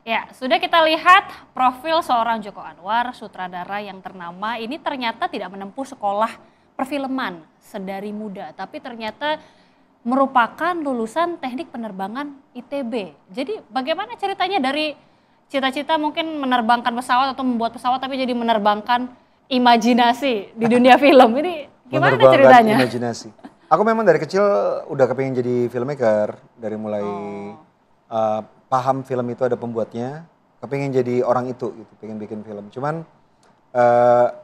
Ya, sudah kita lihat profil seorang Joko Anwar, sutradara yang ternama ini ternyata tidak menempuh sekolah perfilman sedari muda, tapi ternyata merupakan lulusan teknik penerbangan ITB. Jadi bagaimana ceritanya dari cita-cita mungkin menerbangkan pesawat atau membuat pesawat tapi jadi menerbangkan imajinasi di dunia film. Ini gimana Menerbangkan ceritanya? imajinasi. Aku memang dari kecil udah kepingin jadi filmmaker, dari mulai Oh, paham film itu ada pembuatnya, kepingin jadi orang itu gitu, pengen bikin film. Cuman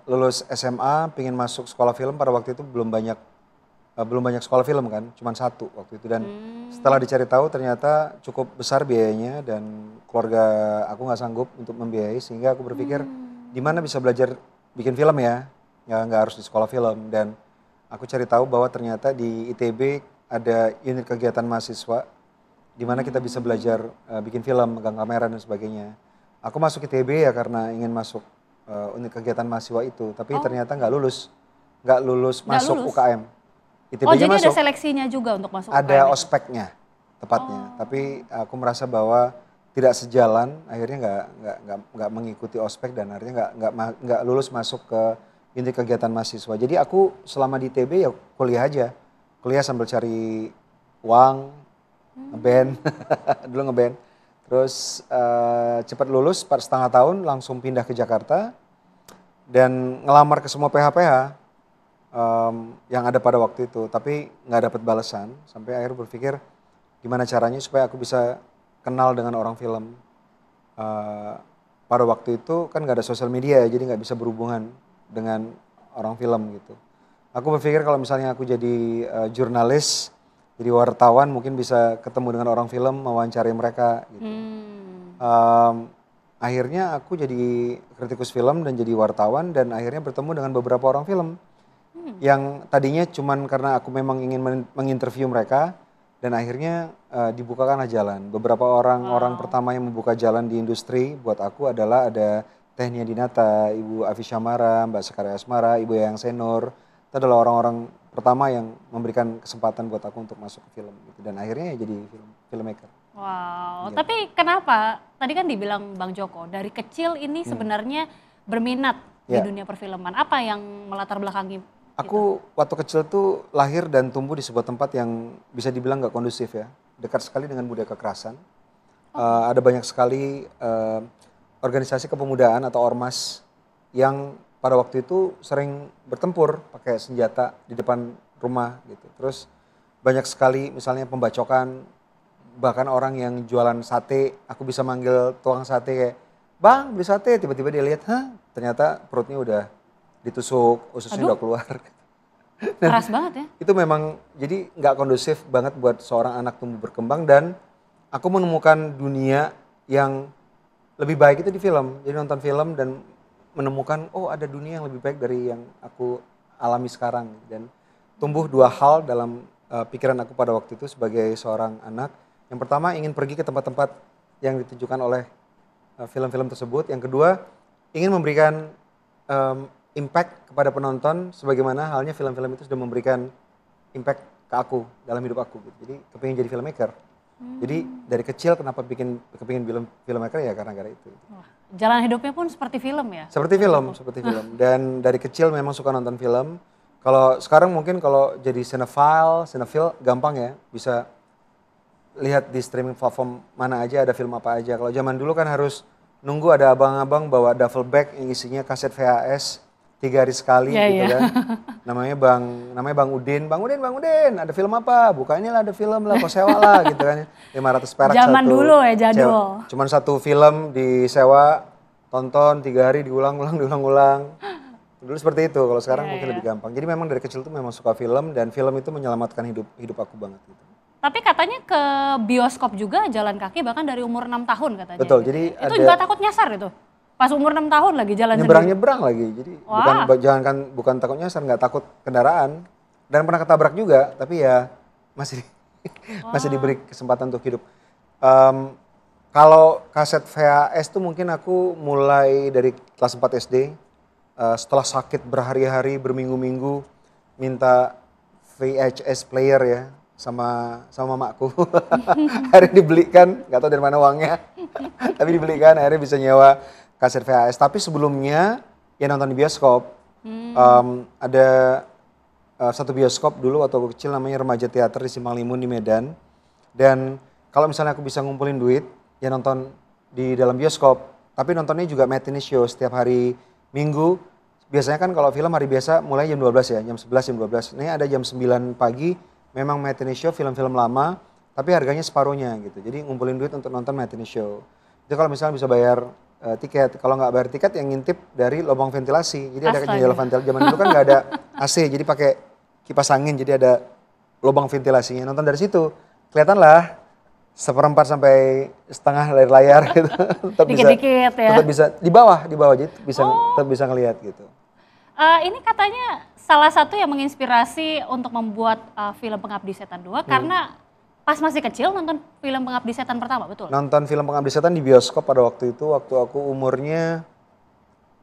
lulus SMA, pengen masuk sekolah film pada waktu itu belum banyak sekolah film kan, cuman satu waktu itu. Dan setelah dicari tahu ternyata cukup besar biayanya dan keluarga aku nggak sanggup untuk membiayai, sehingga aku berpikir di mana bisa belajar bikin film ya, nggak harus di sekolah film. Dan aku cari tahu bahwa ternyata di ITB ada unit kegiatan mahasiswa di mana kita bisa belajar bikin film, megang kamera dan sebagainya. Aku masuk ITB ya karena ingin masuk unit kegiatan mahasiswa itu, tapi oh, ternyata nggak lulus nggak masuk lulus. UKM. Oh, ITB-nya jadi ada masuk, seleksinya juga untuk masuk ada UKM itu. ospeknya tepatnya. Oh, Tapi aku merasa bahwa tidak sejalan, akhirnya nggak mengikuti ospek dan akhirnya nggak lulus masuk ke unit kegiatan mahasiswa. Jadi aku selama di ITB ya kuliah aja, kuliah sambil cari uang, ngeband, dulu ngeband. Terus cepat lulus 4,5 tahun langsung pindah ke Jakarta dan ngelamar ke semua PH-PH yang ada pada waktu itu, tapi nggak dapat balasan. Sampai akhirnya berpikir gimana caranya supaya aku bisa kenal dengan orang film. Eh, Pada waktu itu kan nggak ada sosial media ya, jadi nggak bisa berhubungan dengan orang film gitu. Aku berpikir kalau misalnya aku jadi jurnalis, jadi wartawan, mungkin bisa ketemu dengan orang film, mewawancari mereka gitu. hmm. Em, Akhirnya aku jadi kritikus film dan jadi wartawan dan akhirnya bertemu dengan beberapa orang film yang tadinya cuman karena aku memang ingin menginterview mereka dan akhirnya dibukakanlah jalan. Beberapa orang-orang Wow. pertama yang membuka jalan di industri buat aku adalah ada Teh Nia Dinata, Ibu Afi Syamara, Mbak Sekar Asmara, Ibu Yang Senur. Itu adalah orang-orang pertama yang memberikan kesempatan buat aku untuk masuk ke film gitu. Dan akhirnya ya jadi filmmaker. Wow, Gitu. tapi kenapa? Tadi kan dibilang Bang Joko, dari kecil ini sebenarnya berminat di Ya, dunia perfilman. Apa yang melatar belakangi itu? aku waktu kecil tuh lahir dan tumbuh di sebuah tempat yang bisa dibilang nggak kondusif ya. Dekat sekali dengan budaya kekerasan. Ada banyak sekali organisasi kepemudaan atau ormas yang pada waktu itu sering bertempur pakai senjata di depan rumah gitu. Terus banyak sekali misalnya pembacokan, bahkan orang yang jualan sate, aku bisa manggil tukang sate kayak, "Bang, beli sate." Tiba-tiba dia lihat, "Hah?" Ternyata perutnya udah ditusuk, ususnya Aduh, udah keluar. keras banget ya. Itu memang jadi nggak kondusif banget buat seorang anak tumbuh berkembang dan aku menemukan dunia yang lebih baik itu di film. Jadi nonton film dan menemukan oh ada dunia yang lebih baik dari yang aku alami sekarang dan tumbuh dua hal dalam pikiran aku pada waktu itu sebagai seorang anak. Yang pertama ingin pergi ke tempat-tempat yang ditunjukkan oleh film-film tersebut. Yang kedua ingin memberikan impact kepada penonton sebagaimana halnya film-film itu sudah memberikan impact ke aku dalam hidup aku gitu. Jadi kepingin jadi filmmaker. Jadi dari kecil kenapa kepingin filmmaker ya karena gara itu. Wah, jalan hidupnya pun seperti film ya, Seperti Bang film, Joko. seperti film. Dan dari kecil memang suka nonton film. Kalau sekarang mungkin kalau jadi cinephile gampang ya, bisa lihat di streaming platform mana aja ada film apa aja. Kalau zaman dulu kan harus nunggu ada abang-abang bawa duffel bag yang isinya kaset VHS 3 hari sekali Iya, gitu iya. kan. Namanya Bang Udin. Bang Udin, ada film apa? Bukannya lah ada film lah, kau sewa lah gitu kan. 500 perak Zaman satu. dulu ya, jadul. Cuman satu film disewa, tonton 3 hari diulang-ulang, diulang-ulang. Dulu seperti itu, kalau Iya, sekarang mungkin iya. lebih gampang. Jadi memang dari kecil tuh memang suka film dan film itu menyelamatkan hidup aku banget gitu. Tapi katanya ke bioskop juga jalan kaki bahkan dari umur 6 tahun katanya Betul, gitu jadi ya. Itu ada juga takut nyasar itu? Pas umur 6 tahun lagi jalan sendiri? nyebrang-nyebrang lagi. Jadi Wah, bukan takut nyasar, nggak takut kendaraan dan pernah ketabrak juga, tapi ya masih masih diberi kesempatan untuk hidup. Em, Kalau kaset VHS tuh mungkin aku mulai dari kelas 4 SD. Setelah sakit berhari-hari, berminggu-minggu, minta VHS player ya. sama mamaku. Akhirnya dibelikan, nggak tahu dari mana uangnya. Tapi dibelikan, akhirnya bisa nyewa kaset VHS. Tapi sebelumnya ya nonton di bioskop. Ada satu bioskop dulu waktu aku kecil namanya Remaja Teater di Simpang Limun di Medan. Dan kalau misalnya aku bisa ngumpulin duit, ya nonton di dalam bioskop. Tapi nontonnya juga matinee show setiap hari Minggu. Biasanya kan kalau film hari biasa mulai jam 12 ya, jam 11, jam 12. Ini ada jam 9 pagi, memang matinee show film-film lama, tapi harganya separuhnya gitu. Jadi ngumpulin duit untuk nonton matinee show. Itu kalau misalnya bisa bayar tiket. Kalau nggak bayar tiket yang ngintip dari lubang ventilasi. Jadi ada jendela ventilasi. Zaman dulu kan nggak ada AC, jadi pakai kipas angin, jadi ada lubang ventilasinya. Nonton dari situ, kelihatan lah seperempat sampai setengah dari layar gitu. Tetap Dikit-dikit ya. Tetap bisa di bawah jadi tetap bisa ngelihat gitu. Ini katanya salah satu yang menginspirasi untuk membuat film Pengabdi Setan 2 karena pas masih kecil nonton film Pengabdi Setan pertama, betul? Nonton film Pengabdi Setan di bioskop pada waktu itu, waktu aku umurnya,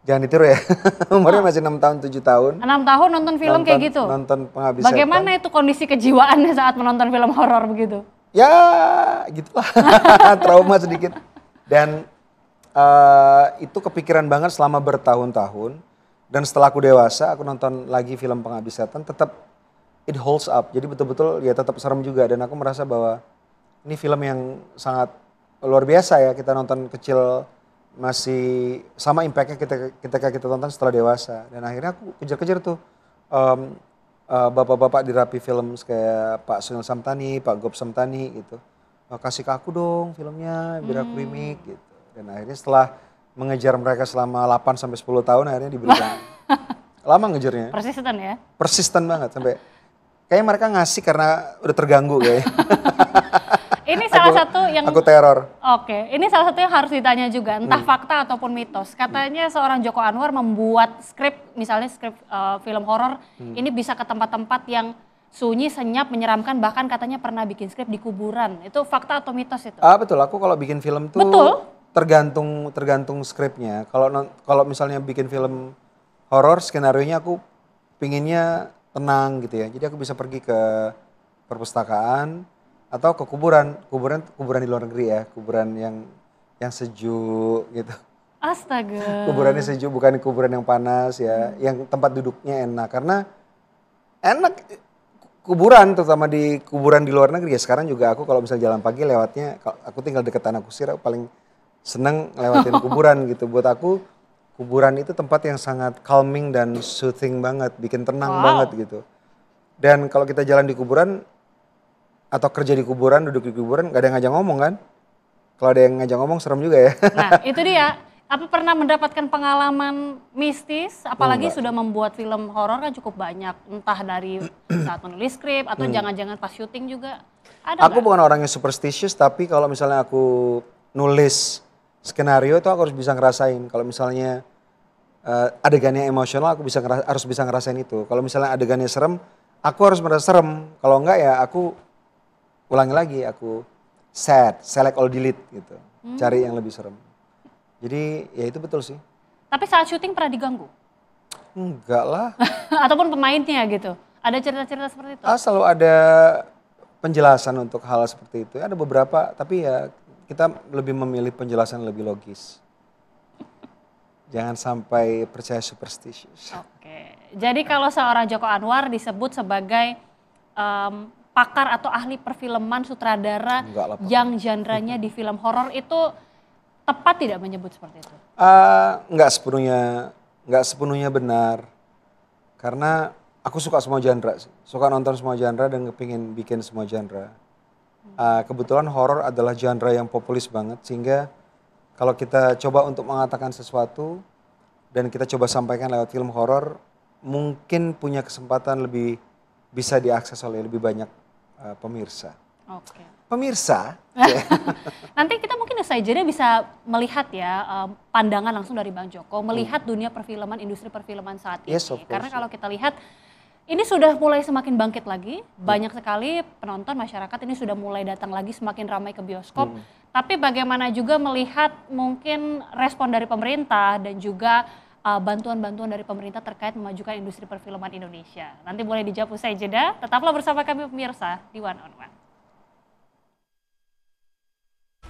jangan ditiru ya, umurnya masih 6 tahun, 7 tahun. 6 tahun nonton film kayak gitu? Nonton Pengabdi Setan. Bagaimana itu kondisi kejiwaannya saat menonton film horor begitu? Ya gitulah, trauma sedikit. Dan itu kepikiran banget selama bertahun-tahun. Dan setelah aku dewasa, aku nonton lagi film Pengabdi Setan, tetap it holds up. Jadi betul-betul ya tetap serem juga. Dan aku merasa bahwa ini film yang sangat luar biasa ya. Kita nonton kecil masih sama impactnya ketika kita tonton setelah dewasa. Dan akhirnya aku kejar-kejar tuh bapak-bapak di Rapi Film kayak Pak Sunil Samtani, Pak Gop Samtani gitu. Kasih ke aku dong filmnya biar aku remake gitu. Dan akhirnya setelah mengejar mereka selama 8 sampai 10 tahun akhirnya diberikan. Lama ngejarnya. Persisten ya? Persisten banget sampai kayaknya mereka ngasih karena udah terganggu kayaknya. Ini salah satu yang aku teror. Oke, ini salah satu yang harus ditanya juga, entah fakta ataupun mitos. Katanya seorang Joko Anwar membuat skrip, misalnya skrip film horor, ini bisa ke tempat-tempat yang sunyi, senyap, menyeramkan, bahkan katanya pernah bikin skrip di kuburan. Itu fakta atau mitos itu? Betul, aku kalau bikin film tuh betul? tergantung skripnya. Kalau misalnya bikin film horor, skenarionya aku pinginnya tenang gitu ya. Jadi aku bisa pergi ke perpustakaan atau ke kuburan di luar negeri ya, kuburan yang sejuk gitu. Astaga. Kuburannya sejuk, bukan kuburan yang panas ya, yang tempat duduknya enak. Karena enak kuburan, terutama di kuburan di luar negeri ya. Sekarang juga aku kalau misalnya jalan pagi lewatnya, aku tinggal dekat Tanah Kusir, aku paling seneng lewatin kuburan gitu. Buat aku kuburan itu tempat yang sangat calming dan soothing banget, bikin tenang banget gitu. Dan kalau kita jalan di kuburan atau kerja di kuburan, duduk di kuburan, gak ada yang ngajak ngomong kan? Kalau ada yang ngajak ngomong serem juga ya. Nah itu dia, apa pernah mendapatkan pengalaman mistis, apalagi sudah membuat film horor kan cukup banyak, entah dari saat menulis skrip atau jangan-jangan pas syuting juga. Ada aku bukan orang yang superstitious, tapi kalau misalnya aku nulis skenario itu aku harus bisa ngerasain. Kalau misalnya adegannya emosional, aku harus bisa ngerasain itu. Kalau misalnya adegannya serem, aku harus merasa serem. Kalau enggak ya aku ulangi lagi, aku select all delete gitu. Cari yang lebih serem. Jadi ya itu betul sih. Tapi saat syuting pernah diganggu? Enggak lah. Ataupun pemainnya gitu? Ada cerita-cerita seperti itu? Selalu ada penjelasan untuk hal seperti itu. Ada beberapa, tapi ya kita lebih memilih penjelasan lebih logis. Jangan sampai percaya superstitious. Oke, jadi kalau seorang Joko Anwar disebut sebagai pakar atau ahli perfilman sutradara yang genre-nya di film horor, itu tepat tidak menyebut seperti itu? Enggak sepenuhnya benar. Karena aku suka semua genre, suka nonton semua genre dan kepingin bikin semua genre. Kebetulan horor adalah genre yang populis banget, sehingga kalau kita coba untuk mengatakan sesuatu dan kita coba sampaikan lewat film horor, mungkin punya kesempatan lebih bisa diakses oleh lebih banyak pemirsa. Oke. Pemirsa. Nanti kita mungkin usai jeda bisa melihat ya pandangan langsung dari Bang Joko, melihat dunia perfilman, industri perfilman saat ini. Yes, of course. Karena kalau kita lihat ini sudah mulai semakin bangkit lagi, banyak sekali penonton masyarakat ini sudah mulai datang lagi, semakin ramai ke bioskop. Tapi bagaimana juga melihat mungkin respon dari pemerintah dan juga bantuan-bantuan dari pemerintah terkait memajukan industri perfilman Indonesia? Nanti boleh dijawab usai jeda. Tetaplah bersama kami pemirsa di One on One.